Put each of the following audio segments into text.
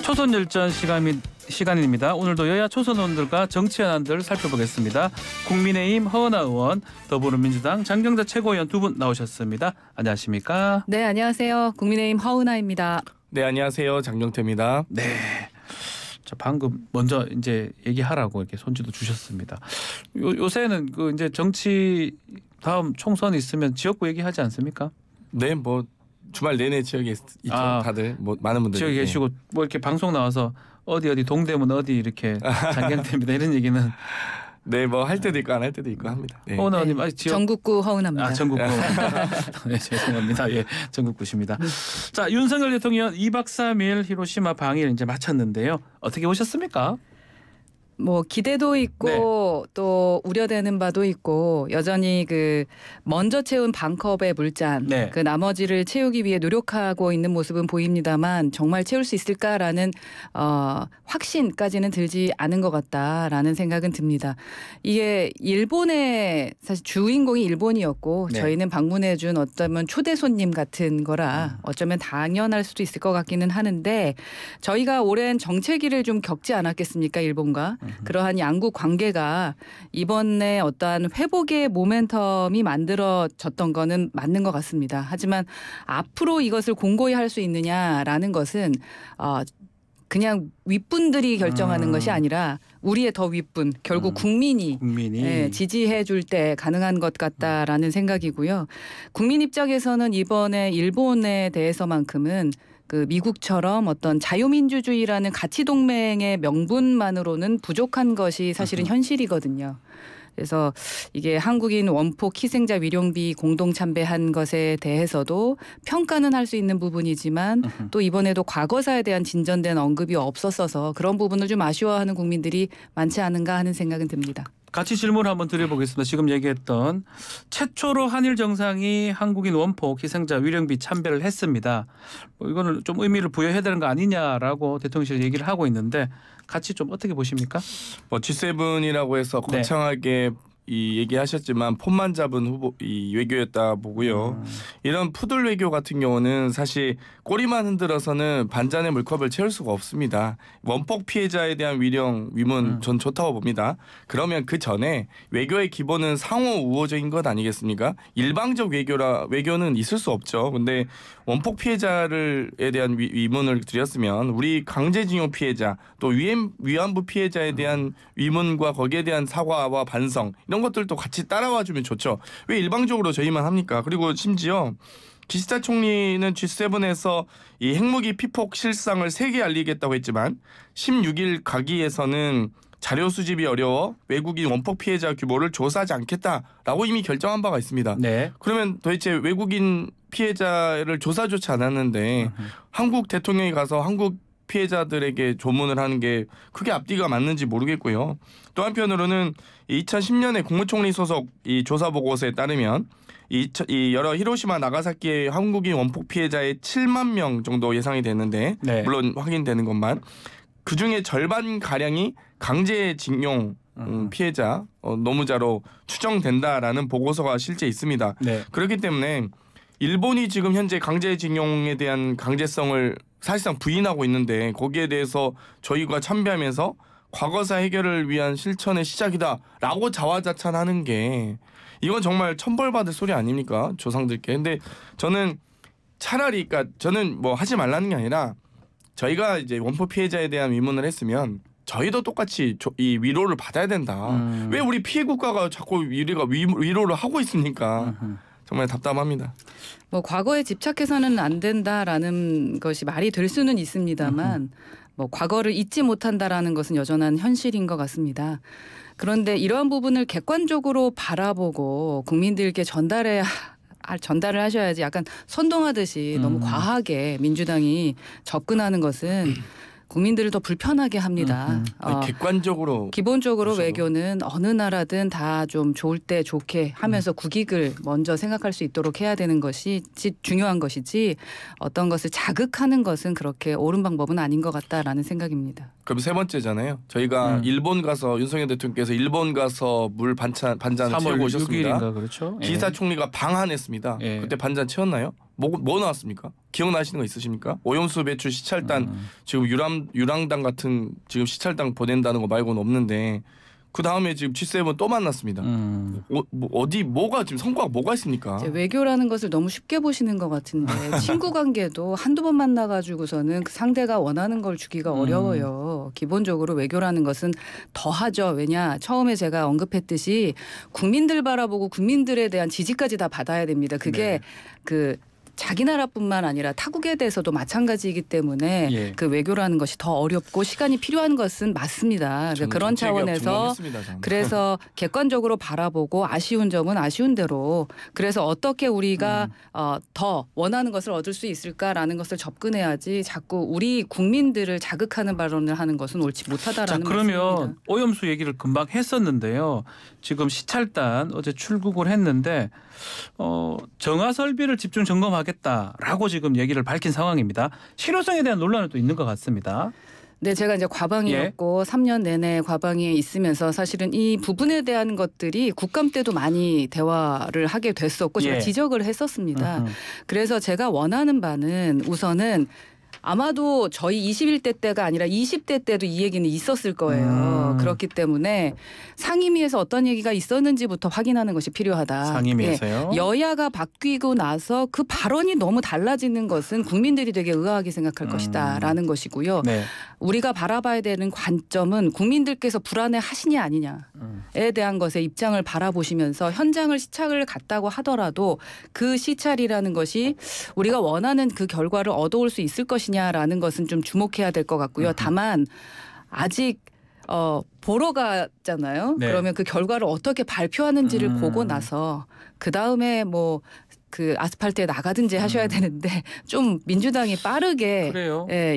초선열전 시간입니다. 오늘도 여야 초선 의원들과 정치 현안들 살펴보겠습니다. 국민의힘 허은하 의원, 더불어민주당 장경태 최고위원 두 분 나오셨습니다. 안녕하십니까? 네, 안녕하세요. 국민의힘 허은하입니다. 네, 안녕하세요. 장경태입니다. 네. 자, 방금 먼저 이제 얘기하라고 이렇게 손지도 주셨습니다. 요새는 그 이제 정치 다음 총선 있으면 지역구 얘기하지 않습니까? 네, 뭐 주말 내내 지역에 있죠. 다들 뭐 많은 분들이 지역에 계시고 뭐 이렇게 방송 나와서 어디 동대문 어디 이렇게 장경태입니다 이런 얘기는 네, 뭐 할 때도 있고 안 할 때도 있고 합니다. 네. 허은하 의원님, 네, 전국구 허은하입니다. 전국구. 네, 죄송합니다. 예, 전국구십니다. 자, 윤석열 대통령 2박 3일 히로시마 방일 이제 마쳤는데요. 어떻게 보셨습니까? 뭐 기대도 있고 또 우려되는 바도 있고 여전히 그 먼저 채운 반컵의 물잔 그 나머지를 채우기 위해 노력하고 있는 모습은 보입니다만 정말 채울 수 있을까라는 확신까지는 들지 않은 것 같다라는 생각은 듭니다. 이게 일본의 사실 주인공이 일본이었고 저희는 방문해준 어쩌면 초대 손님 같은 거라 어쩌면 당연할 수도 있을 것 같기는 하는데 저희가 오랜 정체기를 좀 겪지 않았겠습니까, 일본과? 그러한 양국 관계가 이번에 어떠한 회복의 모멘텀이 만들어졌던 거는 맞는 것 같습니다. 하지만 앞으로 이것을 공고히 할 수 있느냐라는 것은 그냥 윗분들이 결정하는 것이 아니라 우리의 더 윗분, 결국 국민이 지지해 줄 때 가능한 것 같다라는 생각이고요. 국민 입장에서는 이번에 일본에 대해서만큼은 그 미국처럼 어떤 자유민주주의라는 가치 동맹의 명분만으로는 부족한 것이 사실은 현실이거든요. 그래서 이게 한국인 원폭 희생자 위령비 공동 참배한 것에 대해서도 평가는 할 수 있는 부분이지만 또 이번에도 과거사에 대한 진전된 언급이 없었어서 그런 부분을 좀 아쉬워하는 국민들이 많지 않은가 하는 생각은 듭니다. 같이 질문을 한번 드려보겠습니다. 지금 얘기했던 최초로 한일 정상이 한국인 원폭 희생자 위령비 참배를 했습니다. 뭐 이거는 좀 의미를 부여해야 되는 거 아니냐라고 대통령실이 얘기를 하고 있는데 같이 좀 어떻게 보십니까? 뭐 G7이라고 해서 거창하게 이 얘기하셨지만 폰만 잡은 이 외교였다 보고요. 이런 푸들 외교 같은 경우는 사실 꼬리만 흔들어서는 반잔의 물컵을 채울 수가 없습니다. 원폭 피해자에 대한 위문 전 좋다고 봅니다. 그러면 그 전에 외교의 기본은 상호 우호적인 것 아니겠습니까? 일방적 외교는 있을 수 없죠. 근데 원폭 피해자에 대한 위문을 드렸으면 우리 강제징용 피해자 또 위안부 피해자에 대한 위문과 거기에 대한 사과와 반성 이런 것들도 같이 따라와주면 좋죠. 왜 일방적으로 저희만 합니까? 그리고 심지어 기시다 총리는 G7에서 이 핵무기 피폭 실상을 세계에 알리겠다고 했지만 16일 가기에서는 자료 수집이 어려워 외국인 원폭 피해자 규모를 조사하지 않겠다라고 이미 결정한 바가 있습니다. 그러면 도대체 외국인 피해자를 조사조차 않았는데 한국 대통령이 가서 한국 피해자들에게 조문을 하는 게 크게 앞뒤가 맞는지 모르겠고요. 또 한편으로는 2010년에 국무총리 소속 이 조사 보고서에 따르면 이 여러 히로시마 나가사키의 한국인 원폭 피해자의 7만 명 정도 예상이 됐는데 물론 확인되는 것만 그중에 절반 가량이 강제징용 피해자 노무자로 추정된다라는 보고서가 실제 있습니다. 그렇기 때문에 일본이 지금 현재 강제징용에 대한 강제성을 사실상 부인하고 있는데 거기에 대해서 저희가 참배하면서 과거사 해결을 위한 실천의 시작이다라고 자화자찬하는 게 이건 정말 천벌받을 소리 아닙니까? 조상들께. 근데 저는 차라리 그러니까 저는 뭐 하지 말라는 게 아니라 저희가 이제 원폭 피해자에 대한 위문을 했으면 저희도 똑같이 이 위로를 받아야 된다. 왜 우리 피해 국가가 자꾸 우리가 위로를 하고 있습니까? 정말 답답합니다. 뭐 과거에 집착해서는 안 된다라는 것이 말이 될 수는 있습니다만 뭐 과거를 잊지 못한다라는 것은 여전한 현실인 것 같습니다. 그런데 이러한 부분을 객관적으로 바라보고 국민들께 전달을 하셔야지 약간 선동하듯이 너무 과하게 민주당이 접근하는 것은 국민들을 더 불편하게 합니다. 객관적으로 기본적으로 그렇죠. 외교는 어느 나라든 다 좀 좋을 때 좋게 하면서 국익을 먼저 생각할 수 있도록 해야 되는 것이 중요한 것이지 어떤 것을 자극하는 것은 그렇게 옳은 방법은 아닌 것 같다라는 생각입니다. 그럼 세 번째잖아요. 저희가 일본 가서 윤석열 대통령께서 일본 가서 물 반찬을 채우고 오셨습니다. 6일인가 그렇죠. 기사 총리가 방한했습니다. 그때 반찬 채웠나요? 뭐 나왔습니까? 기억나시는 거 있으십니까? 오염수 배출 시찰단 지금 유랑당 같은 지금 시찰단 보낸다는 거 말고는 없는데 그 다음에 지금 G7 또 만났습니다. 뭐가 지금 성과가 뭐가 있습니까? 외교라는 것을 너무 쉽게 보시는 것 같은데 친구 관계도 한두 번 만나가지고서는 그 상대가 원하는 걸 주기가 어려워요. 기본적으로 외교라는 것은 더하죠. 왜냐 처음에 제가 언급했듯이 국민들 바라보고 국민들에 대한 지지까지 다 받아야 됩니다. 그게 그 자기 나라뿐만 아니라 타국에 대해서도 마찬가지이기 때문에 그 외교라는 것이 더 어렵고 시간이 필요한 것은 맞습니다. 그런 차원에서 그래서 객관적으로 바라보고 아쉬운 점은 아쉬운 대로 그래서 어떻게 우리가 더 원하는 것을 얻을 수 있을까라는 것을 접근해야지 자꾸 우리 국민들을 자극하는 발언을 하는 것은 옳지 못하다라는 그러면 말씀입니다. 오염수 얘기를 금방 했었는데요. 지금 시찰단 어제 출국을 했는데 정화 설비를 집중 점검하겠다라고 지금 얘기를 밝힌 상황입니다. 실효성에 대한 논란은 또 있는 것 같습니다. 네, 제가 이제 과방이었고 3년 내내 과방에 있으면서 사실은 이 부분에 대한 것들이 국감 때도 많이 대화를 하게 됐었고 제가 지적을 했었습니다. 그래서 제가 원하는 바는 우선은 아마도 저희 21대 때가 아니라 20대 때도 이 얘기는 있었을 거예요. 그렇기 때문에 상임위에서 어떤 얘기가 있었는지부터 확인하는 것이 필요하다. 상임위에서요? 여야가 바뀌고 나서 그 발언이 너무 달라지는 것은 국민들이 되게 의아하게 생각할 것이다라는 것이고요. 우리가 바라봐야 되는 관점은 국민들께서 불안해하시냐 아니냐에 대한 것에 입장을 바라보시면서 현장을 시찰을 갔다고 하더라도 그 시찰이라는 것이 우리가 원하는 그 결과를 얻어올 수 있을 것이냐라는 것은 좀 주목해야 될 것 같고요. 다만 아직 보러 갔잖아요. 그러면 그 결과를 어떻게 발표하는지를 보고 나서 그다음에 뭐 그 아스팔트에 나가든지 하셔야 되는데 좀 민주당이 빠르게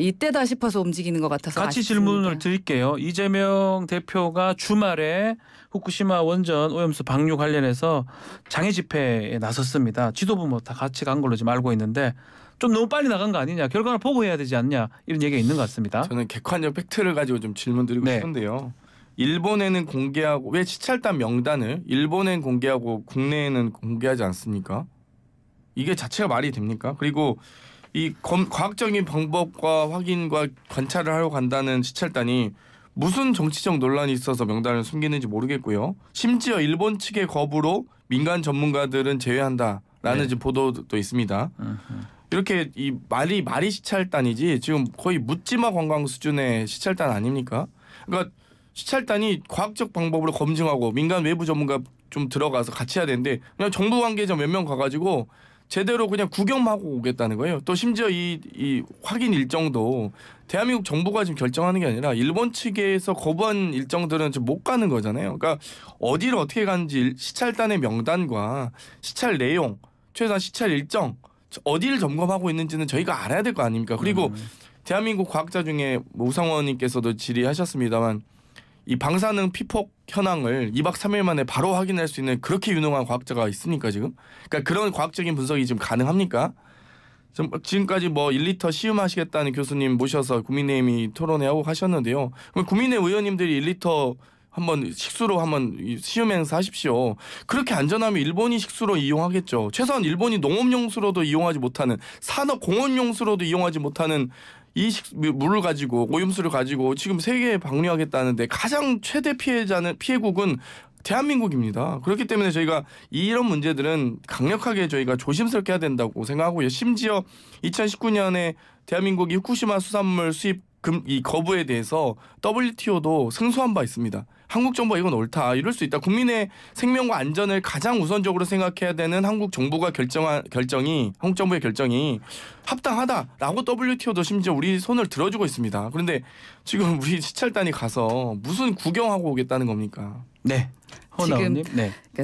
이때다 싶어서 움직이는 것 같아서 같이 아쉽습니다. 질문을 드릴게요. 이재명 대표가 주말에 후쿠시마 원전 오염수 방류 관련해서 장애 집회에 나섰습니다. 지도부 뭐 다 같이 간 걸로 지금 알고 있는데 좀 너무 빨리 나간 거 아니냐. 결과를 보고 해야 되지 않냐. 이런 얘기가 있는 것 같습니다. 저는 객관적 팩트를 가지고 좀 질문 드리고 싶은데요. 일본에는 공개하고 왜 시찰단 명단을 일본엔 공개하고 국내에는 공개하지 않습니까? 이게 자체가 말이 됩니까? 그리고 이 과학적인 방법과 확인과 관찰을 하러 간다는 시찰단이 무슨 정치적 논란이 있어서 명단을 숨기는지 모르겠고요. 심지어 일본 측의 거부로 민간 전문가들은 제외한다라는 지금 보도도 있습니다. 이렇게 이 말이 시찰단이지 지금 거의 묻지마 관광 수준의 시찰단 아닙니까? 그러니까 시찰단이 과학적 방법으로 검증하고 민간 외부 전문가 좀 들어가서 같이 해야 되는데 그냥 정부 관계자 몇 명 가가지고 제대로 그냥 구경하고 오겠다는 거예요. 또 심지어 이 확인 일정도 대한민국 정부가 지금 결정하는 게 아니라 일본 측에서 거부한 일정들은 지금 못 가는 거잖아요. 그러니까 어디를 어떻게 가는지 시찰단의 명단과 시찰 내용, 최소한 시찰 일정 어디를 점검하고 있는지는 저희가 알아야 될 거 아닙니까? 그리고 대한민국 과학자 중에 우상원님께서도 질의하셨습니다만 이 방사능 피폭 현황을 2박 3일 만에 바로 확인할 수 있는 그렇게 유능한 과학자가 있습니까 지금? 그러니까 그런 과학적인 분석이 지금 가능합니까? 지금까지 뭐 1리터 시음하시겠다는 교수님 모셔서 국민의힘이 토론회하고 하셨는데요. 그럼 국민의 의원님들이 1리터 한번 식수로 한번 시음 행사하십시오. 그렇게 안전하면 일본이 식수로 이용하겠죠. 최소한 일본이 농업용수로도 이용하지 못하는 산업 공원용수로도 이용하지 못하는 이 물을 가지고 오염수를 가지고 지금 세계에 방류하겠다는데 가장 최대 피해국은 대한민국입니다. 그렇기 때문에 저희가 이런 문제들은 강력하게 저희가 조심스럽게 해야 된다고 생각하고요. 심지어 2019년에 대한민국이 후쿠시마 수산물 수입 이 거부에 대해서 WTO도 승소한 바 있습니다. 한국 정부가 이건 옳다. 이럴 수 있다. 국민의 생명과 안전을 가장 우선적으로 생각해야 되는 한국 정부가 한국 정부의 결정이 합당하다라고 WTO도 심지어 우리 손을 들어주고 있습니다. 그런데 지금 우리 시찰단이 가서 무슨 구경하고 오겠다는 겁니까? 네. 지금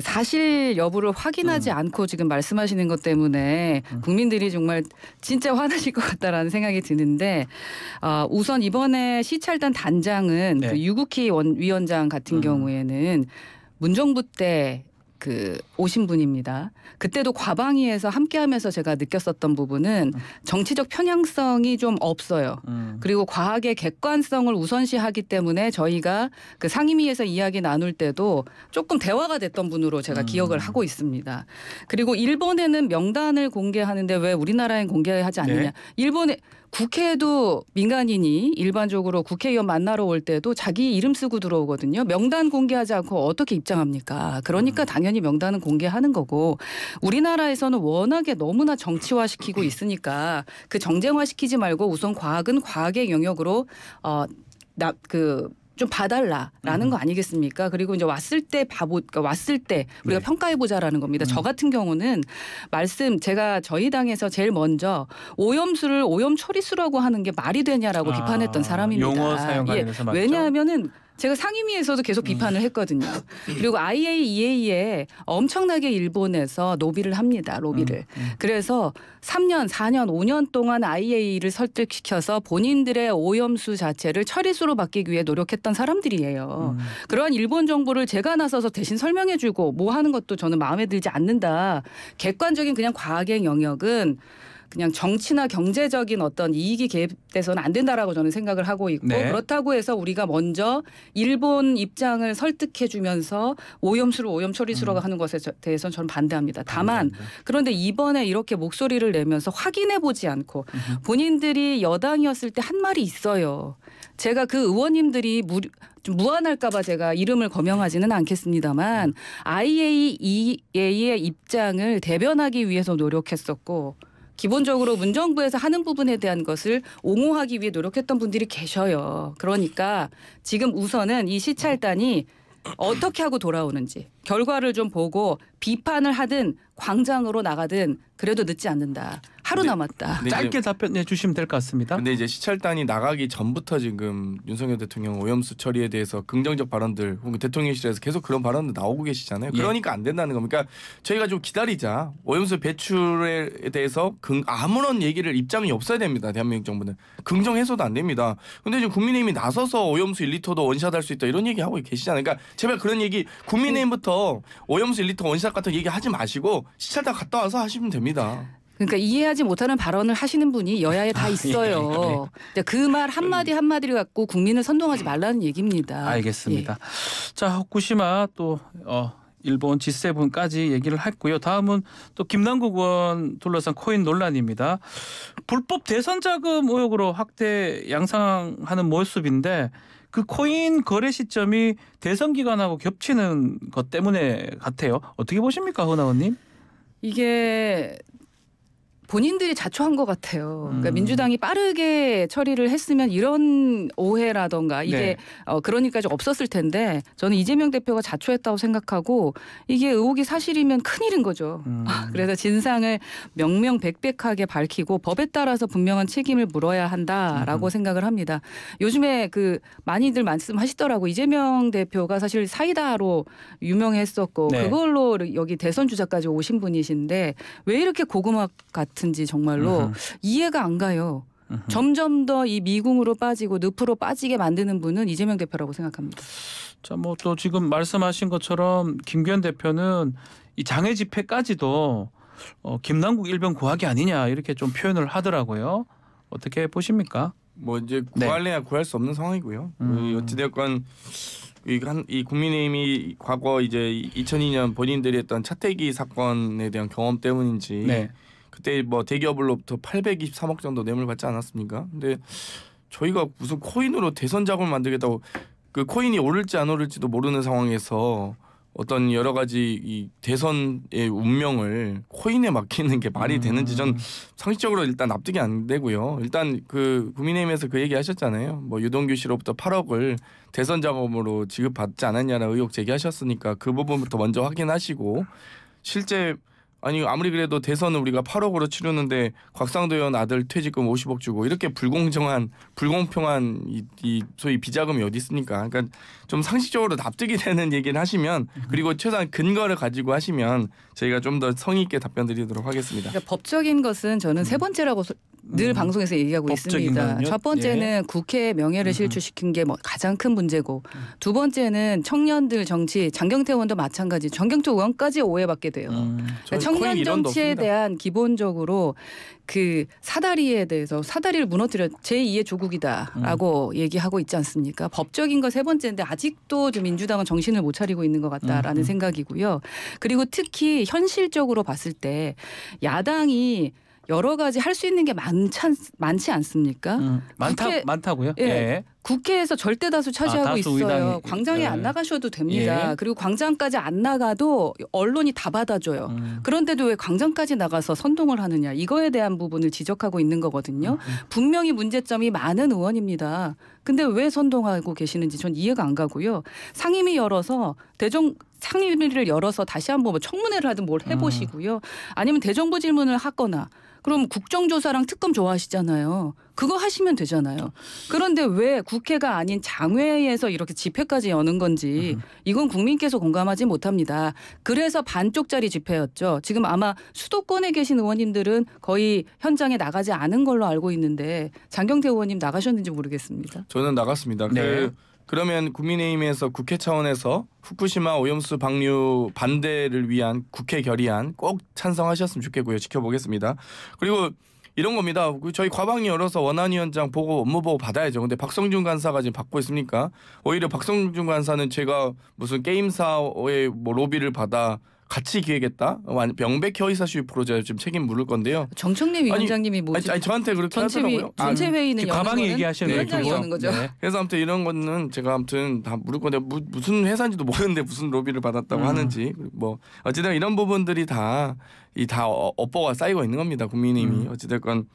사실 여부를 확인하지 않고 지금 말씀하시는 것 때문에 국민들이 정말 진짜 화나실 것 같다라는 생각이 드는데 우선 이번에 시찰단 단장은 그 유국희 위원장 같은 경우에는 문정부 때 그 오신 분입니다. 그때도 과방위에서 함께하면서 제가 느꼈었던 부분은 정치적 편향성이 좀 없어요. 그리고 과학의 객관성을 우선시하기 때문에 저희가 그 상임위에서 이야기 나눌 때도 조금 대화가 됐던 분으로 제가 기억을 하고 있습니다. 그리고 일본에는 명단을 공개하는데 왜 우리나라엔 공개하지 않느냐. 네. 일본에 국회에도 민간인이 일반적으로 국회의원 만나러 올 때도 자기 이름 쓰고 들어오거든요. 명단 공개하지 않고 어떻게 입장합니까? 그러니까 당연히 명단은 공개하는 거고 우리나라에서는 워낙에 너무나 정치화시키고 있으니까 그 정쟁화시키지 말고 우선 과학은 과학의 영역으로 좀 봐달라라는 거 아니겠습니까? 그리고 이제 왔을 때 왔을 때 우리가 네. 평가해보자라는 겁니다. 저 같은 경우는 제가 저희 당에서 제일 먼저 오염수를 오염 처리수라고 하는 게 말이 되냐라고 비판했던 사람입니다. 용어 사용 관련해서 맞죠? 왜냐하면은 제가 상임위에서도 계속 비판을 했거든요. 그리고 IAEA에 엄청나게 일본에서 로비를 합니다. 로비를. 그래서 3년, 4년, 5년 동안 IAEA를 설득시켜서 본인들의 오염수 자체를 처리수로 바뀌기 위해 노력했던 사람들이에요. 그러한 일본 정부를 제가 나서서 대신 설명해주고 뭐 하는 것도 저는 마음에 들지 않는다. 객관적인 그냥 과학의 영역은 그냥 정치나 경제적인 어떤 이익이 개입돼서는 안 된다라고 저는 생각을 하고 있고 네. 그렇다고 해서 우리가 먼저 일본 입장을 설득해 주면서 오염수를 오염 처리수라고 하는 것에 대해서는 저는 반대합니다. 다만 그런데 이번에 이렇게 목소리를 내면서 확인해 보지 않고 본인들이 여당이었을 때 한 말이 있어요. 제가 그 의원님들이 좀 무안할까 봐 제가 이름을 거명하지는 않겠습니다만 IAEA의 입장을 대변하기 위해서 노력했었고 기본적으로 문정부에서 하는 부분에 대한 것을 옹호하기 위해 노력했던 분들이 계셔요. 그러니까 지금 우선은 이 시찰단이 어떻게 하고 돌아오는지 결과를 좀 보고 비판을 하든 광장으로 나가든 그래도 늦지 않는다. 하루 남았다. 짧게 답변해 주시면 될 것 같습니다. 근데 이제 시찰단이 나가기 전부터 지금 윤석열 대통령 오염수 처리에 대해서 긍정적 발언들 혹은 대통령실에서 계속 그런 발언들 나오고 계시잖아요. 그러니까 안 된다는 겁니다. 그러니까 저희가 좀 기다리자. 오염수 배출에 대해서 아무런 얘기를 입장이 없어야 됩니다. 대한민국 정부는. 긍정해서도 안 됩니다. 근데 지금 국민의힘이 나서서 오염수 1리터도 원샷할 수 있다 이런 얘기하고 계시잖아요. 그러니까 제발 그런 얘기 국민의힘부터 오염수 1리터 원샷 같은 얘기 하지 마시고 시찰단 갔다 와서 하시면 됩니다. 그러니까 이해하지 못하는 발언을 하시는 분이 여야에 다 있어요. 그 말 한마디 한마디를 갖고 국민을 선동하지 말라는 얘기입니다. 알겠습니다. 자, 후쿠시마 또 일본 G7까지 얘기를 했고요. 다음은 또 김남국 의원 둘러싼 코인 논란입니다. 불법 대선 자금 의혹으로 확대 양상하는 모습인데 그 코인 거래 시점이 대선 기간하고 겹치는 것 때문에 같아요. 어떻게 보십니까, 허 의원님? 이게 본인들이 자초한 것 같아요. 그러니까 민주당이 빠르게 처리를 했으면 이런 오해라던가 이게 그러니까 좀 없었을 텐데 저는 이재명 대표가 자초했다고 생각하고 이게 의혹이 사실이면 큰일인 거죠. 그래서 진상을 명명백백하게 밝히고 법에 따라서 분명한 책임을 물어야 한다라고 생각을 합니다. 요즘에 많이들 말씀하시더라고. 이재명 대표가 사실 사이다로 유명했었고 그걸로 여기 대선 주자까지 오신 분이신데 왜 이렇게 고구마 같은지 정말로 이해가 안 가요. 점점 더 이 미궁으로 빠지고 늪으로 빠지게 만드는 분은 이재명 대표라고 생각합니다. 자, 뭐 또 지금 말씀하신 것처럼 김기현 대표는 이 장외 집회까지도 김남국 일병 구하기 아니냐 이렇게 좀 표현을 하더라고요. 어떻게 보십니까? 뭐 이제 구할래야 구할 수 없는 상황이고요. 어찌되었건 이 국민의힘이 과거 이제 2002년 본인들이 했던 차태기 사건에 대한 경험 때문인지 그때 뭐 대기업으로부터 823억 정도 뇌물 받지 않았습니까? 근데 저희가 무슨 코인으로 대선 자금을 만들겠다고 그 코인이 오를지 안 오를지도 모르는 상황에서 어떤 여러 가지 이 대선의 운명을 코인에 맡기는 게 말이 되는지 전 상식적으로 일단 납득이 안 되고요. 일단 그 국민의힘에서 그 얘기 하셨잖아요. 뭐 유동규 씨로부터 8억을 대선 자금으로 지급받지 않았냐는 의혹 제기하셨으니까 그 부분부터 먼저 확인하시고 실제 아무리 그래도 대선은 우리가 8억으로 치르는데 곽상도 의원 아들 퇴직금 50억 주고 이렇게 불공평한 이 소위 비자금이 어디 있습니까? 그러니까 좀 상식적으로 납득이 되는 얘기를 하시면 그리고 최소한 근거를 가지고 하시면 저희가 좀 더 성의 있게 답변 드리도록 하겠습니다. 그러니까 법적인 것은 저는 세 번째라고 늘 방송에서 얘기하고 있습니다. 법적인가요? 첫 번째는 국회의 명예를 실추시킨 게 뭐 가장 큰 문제고 두 번째는 청년들 정치 장경태 의원도 마찬가지 장경태 의원까지 오해받게 돼요. 그러니까 청년 정치에 대한 기본적으로 그 사다리에 대해서 사다리를 무너뜨려 제2의 조국이다라고 얘기하고 있지 않습니까? 법적인 거 세 번째인데 아직도 좀 민주당은 정신을 못 차리고 있는 것 같다라는 생각이고요. 그리고 특히 현실적으로 봤을 때 야당이 여러 가지 할 수 있는 게 많지 않습니까? 많다고요? 예. 예. 국회에서 절대 다수 차지하고 다수 있어요. 의당이, 광장에 안 나가셔도 됩니다. 예. 그리고 광장까지 안 나가도 언론이 다 받아줘요. 그런데도 왜 광장까지 나가서 선동을 하느냐. 이거에 대한 부분을 지적하고 있는 거거든요. 분명히 문제점이 많은 의원입니다. 근데 왜 선동하고 계시는지 전 이해가 안 가고요. 상임위를 열어서 다시 한번 뭐 청문회를 하든 뭘 해보시고요. 아니면 대정부 질문을 하거나 그럼 국정조사랑 특검 좋아하시잖아요. 그거 하시면 되잖아요. 그런데 왜 국회가 아닌 장외에서 이렇게 집회까지 여는 건지 이건 국민께서 공감하지 못합니다. 그래서 반쪽짜리 집회였죠. 지금 아마 수도권에 계신 의원님들은 거의 현장에 나가지 않은 걸로 알고 있는데 장경태 의원님 나가셨는지 모르겠습니다. 저는 나갔습니다. 네. 그러면 국민의힘에서 국회 차원에서 후쿠시마 오염수 방류 반대를 위한 국회 결의안 꼭 찬성하셨으면 좋겠고요. 지켜보겠습니다. 그리고 이런 겁니다. 저희 과방위 열어서 원안위원장 보고 업무 보고 받아야죠. 근데 박성준 간사가 지금 받고 있습니까? 오히려 박성준 간사는 제가 무슨 게임사의 뭐 로비를 받아 같이 기획했다. 명백히 허위사 시위 프로젝트 지금 책임 물을 건데요. 정청래 위원장님이 뭐지? 아니 저한테 그렇게 하더라고요. 전체 회의는 과방위 얘기하시는 위원장이 여는 거죠. 네. 그래서 아무튼 이런 거는 제가 아무튼 다 물을 건데 무슨 회사인지도 모르는데 무슨 로비를 받았다고 하는지 뭐 어쨌든 이런 부분들이 다 업보가 쌓이고 있는 겁니다. 국민의힘이 어찌됐건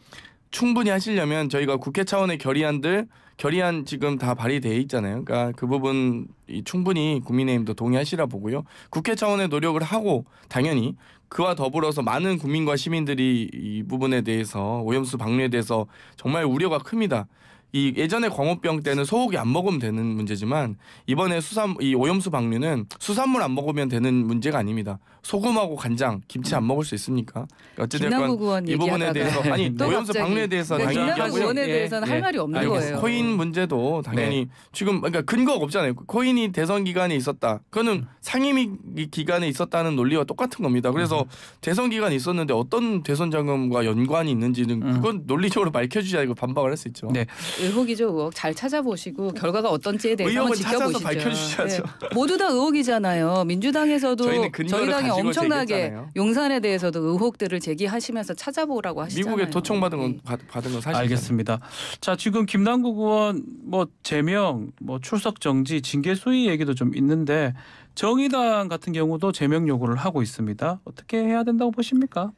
충분히 하시려면 저희가 국회 차원의 결의안 지금 다 발의돼 있잖아요. 그러니까 그 부분 충분히 국민의힘도 동의하시라 보고요. 국회 차원의 노력을 하고 당연히 그와 더불어서 많은 국민과 시민들이 이 부분에 대해서 오염수 방류에 대해서 정말 우려가 큽니다. 이 예전에 광우병 때는 소고기 안 먹으면 되는 문제지만 이번에 이 오염수 방류는 수산물 안 먹으면 되는 문제가 아닙니다. 소금하고 간장, 김치 안 먹을 수 있습니까? 어쨌든 이 부분에 대해서 아니 오염수 방류에 대해서 당연히 김남국 얘기하고요. 의원에 대해서는 할 말이 없는 거예요. 코인 문제도 당연히 지금 그러니까 근거가 없잖아요. 코인이 대선 기간에 있었다. 그거는 상임위 기간에 있었다는 논리와 똑같은 겁니다. 그래서 대선 기간에 있었는데 어떤 대선 자금과 연관이 있는지는 그건 논리적으로 밝혀주셔야 이거 반박을 할 수 있죠. 네. 의혹이죠. 의혹. 잘 찾아보시고 결과가 어떤지에 대해서 한번 지켜보시죠. 밝혀주셔야죠. 네. 모두 다 의혹이잖아요. 민주당에서도 저희 당이 엄청나게 제기했잖아요. 용산에 대해서도 의혹들을 제기하시면서 찾아보라고 하시잖아요. 미국에 도청받은 건 사실. 알겠습니다. 자, 지금 김남국 의원 뭐 제명, 뭐 출석 정지, 징계 수위 얘기도 좀 있는데 정의당 같은 경우도 제명 요구를 하고 있습니다. 어떻게 해야 된다고 보십니까?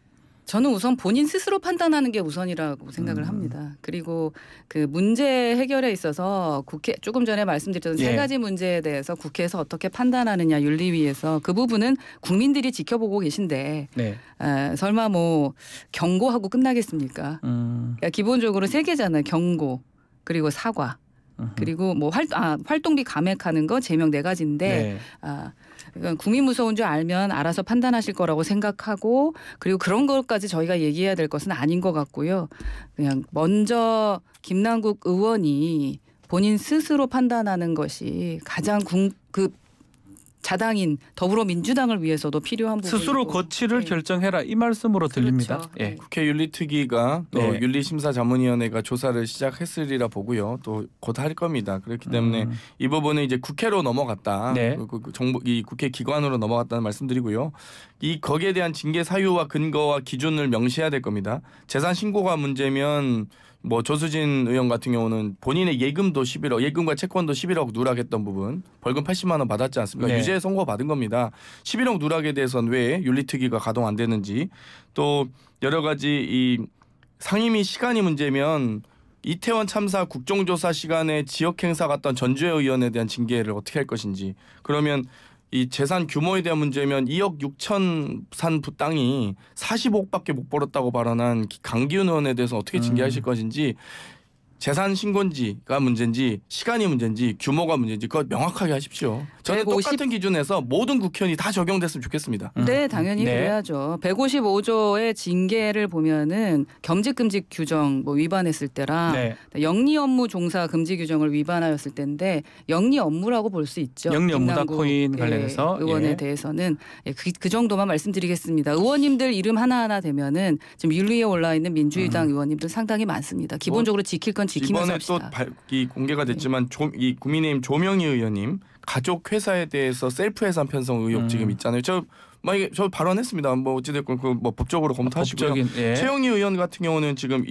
저는 우선 본인 스스로 판단하는 게 우선이라고 생각을 합니다. 그리고 그 문제 해결에 있어서 국회 조금 전에 말씀드렸던 세 가지 문제에 대해서 국회에서 어떻게 판단하느냐 윤리위에서 그 부분은 국민들이 지켜보고 계신데 설마 뭐 경고하고 끝나겠습니까? 그러니까 기본적으로 세 개잖아요. 경고 그리고 사과 그리고 뭐 활동비 감액하는 거 제명 네 가지인데 그러니까 국민 무서운 줄 알면 알아서 판단하실 거라고 생각하고 그리고 그런 것까지 저희가 얘기해야 될 것은 아닌 것 같고요. 그냥 먼저 김남국 의원이 본인 스스로 판단하는 것이 가장 자당인 더불어민주당을 위해서도 필요한 부분이고 스스로 거취를 결정해라 이 말씀으로 들립니다. 그렇죠. 예. 국회 윤리특위가 또 윤리심사자문위원회가 조사를 시작했으리라 보고요. 또 곧 할 겁니다. 그렇기 때문에 이 부분은 이제 국회로 넘어갔다. 정부 이 국회 기관으로 넘어갔다는 말씀드리고요. 거기에 대한 징계 사유와 근거와 기준을 명시해야 될 겁니다. 재산 신고가 문제면 뭐 조수진 의원 같은 경우는 본인의 예금도 11억, 예금과 채권도 11억 누락했던 부분 벌금 80만 원 받았지 않습니까? 유죄 선고 받은 겁니다. 11억 누락에 대해서는 왜 윤리특위가 가동 안 되는지 또 여러 가지 이 상임위 시간이 문제면 이태원 참사 국정조사 시간에 지역 행사 갔던 전주의 의원에 대한 징계를 어떻게 할 것인지 그러면 이 재산 규모에 대한 문제면 2억 6천 산 땅이 40억밖에 못 벌었다고 발언한 강기훈 의원에 대해서 어떻게 징계하실 것인지 재산 신고지가 문제인지 시간이 문제인지 규모가 문제인지 그거 명확하게 하십시오. 저는 150... 똑같은 기준에서 모든 국회의원이 다 적용됐으면 좋겠습니다. 네, 당연히 그래야죠. 155조의 징계를 보면은 겸직금지 규정 뭐 위반했을 때랑 영리 업무 종사 금지 규정을 위반하였을 때인데 영리 업무라고 볼 수 있죠. 영리 업무다 코인 관련해서 의원에 대해서는 그 정도만 말씀드리겠습니다. 의원님들 이름 하나하나 되면은 지금 윤리에 올라 있는 민주당 의원님들 상당히 많습니다. 기본적으로 지킬 건 지키면서 합시다. 이번에 또 공개가 됐지만 이 국민의힘 조명희 의원님 가족 회사에 대해서 셀프 해산 편성 의혹 지금 있잖아요. 저 발언했습니다. 뭐 어찌됐건 뭐 법적으로 검토하시고요. 최영희 의원 같은 경우는 지금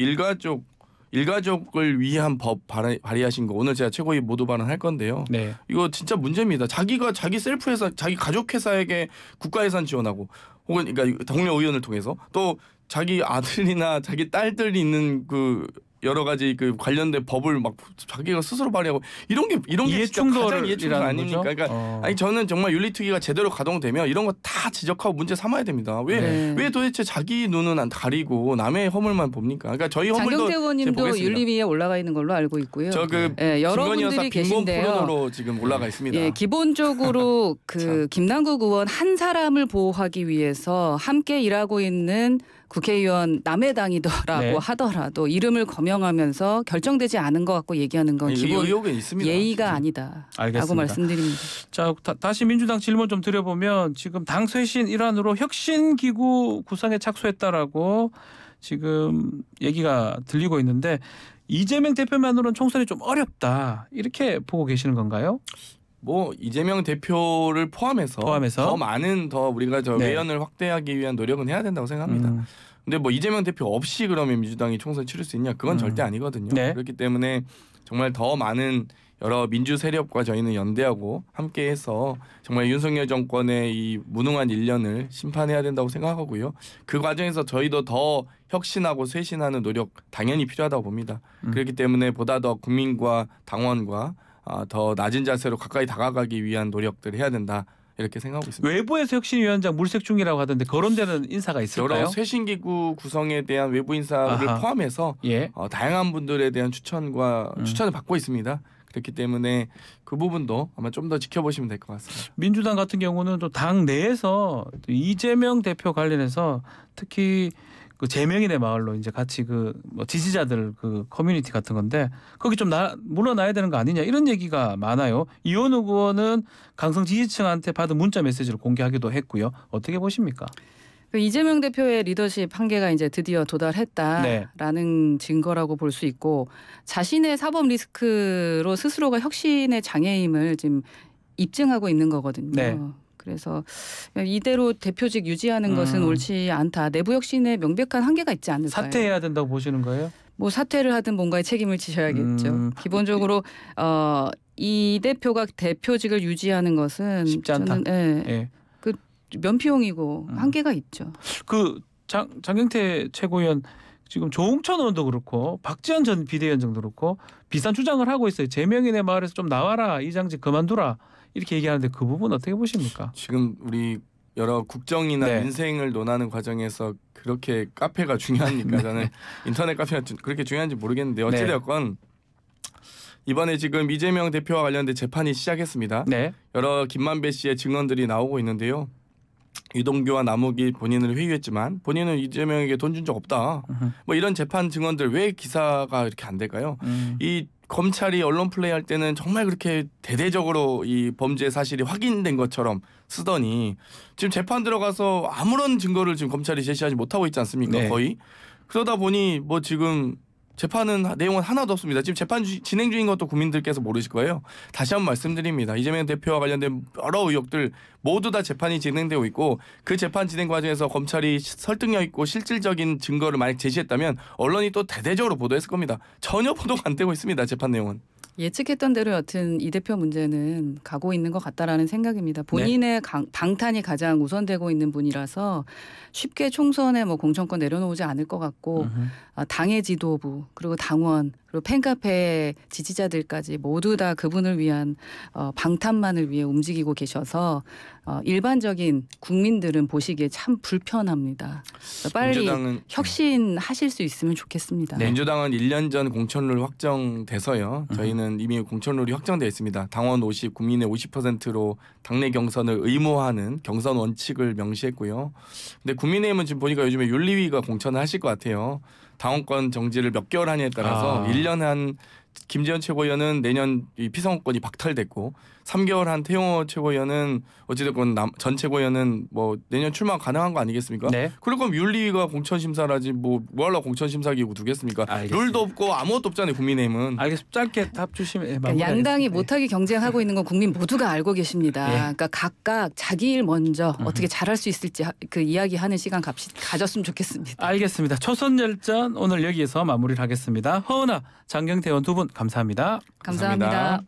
일가족을 위한 법 발의하신 거 오늘 제가 최고위 모두 발언할 건데요. 이거 진짜 문제입니다. 자기가 자기 셀프 회사, 자기 가족 회사에게 국가 예산 지원하고 혹은 그러니까 동료 의원을 통해서 또 자기 아들이나 자기 딸들이 있는 그 여러 가지 그 관련된 법을 막 자기가 스스로 발의하고 이런 게 진짜 가장 이해충돌 아닙니까? 그러니까 아니 저는 정말 윤리특위가 제대로 가동되면 이런 거 다 지적하고 문제 삼아야 됩니다. 왜 도대체 자기 눈은 안 가리고 남의 허물만 봅니까? 그러니까 저희 허물도 장경태 의원님도 윤리위에 올라가 있는 걸로 알고 있고요. 여러분들이 계신데요. 프로로 지금 올라가 있습니다. 기본적으로 그 김남국 의원 한 사람을 보호하기 위해서 함께 일하고 있는 국회의원 남의 당이더라고 하더라도 이름을 거명하면서 결정되지 않은 것 같고 얘기하는 건 기본 예의가 아니다라고 말씀드립니다. 자, 다시 민주당 질문 좀 드려보면 지금 당 쇄신 일환으로 혁신기구 구상에 착수했다라고 지금 얘기가 들리고 있는데 이재명 대표만으로는 총선이 좀 어렵다 이렇게 보고 계시는 건가요? 뭐 이재명 대표를 포함해서 더 많은 우리가 외연을 확대하기 위한 노력은 해야 된다고 생각합니다. 근데 뭐 이재명 대표 없이 그러면 민주당이 총선 치를 수 있냐? 그건 절대 아니거든요. 그렇기 때문에 정말 더 많은 여러 민주 세력과 저희는 연대하고 함께해서 정말 윤석열 정권의 이 무능한 1년을 심판해야 된다고 생각하고요. 그 과정에서 저희도 더 혁신하고 쇄신하는 노력 당연히 필요하다고 봅니다. 그렇기 때문에 보다 더 국민과 당원과 더 낮은 자세로 가까이 다가가기 위한 노력들을 해야 된다. 이렇게 생각하고 있습니다. 외부에서 혁신위원장 물색 중이라고 하던데 거론되는 인사가 있을까요? 여러 쇄신기구 구성에 대한 외부 인사를 포함해서 다양한 분들에 대한 추천을 받고 있습니다. 그렇기 때문에 그 부분도 아마 좀 더 지켜보시면 될 것 같습니다. 민주당 같은 경우는 또 당 내에서 이재명 대표 관련해서 특히 그 제명인의 마을로 이제 같이 뭐 지지자들 그 커뮤니티 같은 건데 거기 좀 물러나야 되는 거 아니냐 이런 얘기가 많아요. 이현우 의원은 강성 지지층한테 받은 문자 메시지를 공개하기도 했고요. 어떻게 보십니까? 이재명 대표의 리더십 한계가 이제 드디어 도달했다라는 증거라고 볼 수 있고 자신의 사법 리스크로 스스로가 혁신의 장애임을 지금 입증하고 있는 거거든요. 그래서 이대로 대표직 유지하는 것은 옳지 않다. 내부 혁신에 명백한 한계가 있지 않을까요? 사퇴해야 된다고 보시는 거예요? 뭐 사퇴를 하든 뭔가의 책임을 지셔야겠죠. 기본적으로 이 대표가 대표직을 유지하는 것은 쉽지 않다. 그 면피용이고 한계가 있죠. 그 장경태 최고위원 지금 조홍천 의원도 그렇고 박지원 전 비대위원장도 그렇고 비슷한 주장을 하고 있어요. 제명인의 마을에서 좀 나와라. 이 장직 그만두라. 이렇게 얘기하는데 그 부분 어떻게 보십니까? 지금 우리 여러 국정이나 민생을 논하는 과정에서 그렇게 카페가 중요합니까? 저는 인터넷 카페가 그렇게 중요한지 모르겠는데 어찌되었건 이번에 지금 이재명 대표와 관련된 재판이 시작했습니다. 여러 김만배 씨의 증언들이 나오고 있는데요. 유동규와 남욱이 본인을 회유했지만 본인은 이재명에게 돈 준 적 없다. 뭐 이런 재판 증언들 왜 기사가 이렇게 안 될까요? 이 검찰이 언론 플레이할 때는 정말 그렇게 대대적으로 이 범죄 사실이 확인된 것처럼 쓰더니 지금 재판 들어가서 아무런 증거를 지금 검찰이 제시하지 못하고 있지 않습니까? 거의. 그러다 보니 뭐 지금 재판은 내용은 하나도 없습니다. 지금 재판 진행 중인 것도 국민들께서 모르실 거예요. 다시 한번 말씀드립니다. 이재명 대표와 관련된 여러 의혹들 모두 다 재판이 진행되고 있고 그 재판 진행 과정에서 검찰이 설득력 있고 실질적인 증거를 만약 제시했다면 언론이 또 대대적으로 보도했을 겁니다. 전혀 보도가 안 되고 있습니다. 재판 내용은. 예측했던 대로 여튼 이 대표 문제는 가고 있는 것 같다라는 생각입니다. 본인의 방탄이 가장 우선되고 있는 분이라서 쉽게 총선에 뭐 공천권 내려놓지 않을 것 같고 당의 지도부 그리고 당원 그리고 팬카페 지지자들까지 모두 다 그분을 위한 방탄만을 위해 움직이고 계셔서 일반적인 국민들은 보시기에 참 불편합니다. 빨리 민주당은 혁신하실 수 있으면 좋겠습니다. 네. 민주당은 1년 전 공천룰 확정돼서요. 저희는 이미 공천룰이 확정되어 있습니다. 당원 50, 국민의 50%로 당내 경선을 의무화하는 경선 원칙을 명시했고요. 근데 국민의힘은 지금 보니까 요즘에 윤리위가 공천을 하실 것 같아요. 당원권 정지를 몇 개월 하냐에 따라서 1년 한 김재현 최고위원은 내년 이 피선거권이 박탈됐고 3개월 한 태용호 최고위원은 어찌됐건 전 최고위원은 뭐 내년 출마 가능한 거 아니겠습니까? 네. 그럴 거면 윤리위가 공천심사라지 뭐 하려고 공천심사기구 두겠습니까? 알겠습니다. 룰도 없고 아무것도 없잖아요. 국민의힘은. 알겠습니다. 짧게 답 주시면 그러니까 양당이 못하게 경쟁하고 있는 건 국민 모두가 알고 계십니다. 예. 그러니까 각각 자기 일 먼저 어떻게 잘할 수 있을지 그 이야기하는 시간 가졌으면 좋겠습니다. 알겠습니다. 초선열전 오늘 여기에서 마무리를 하겠습니다. 허은하, 장경태 의원 두 분 감사합니다. 감사합니다.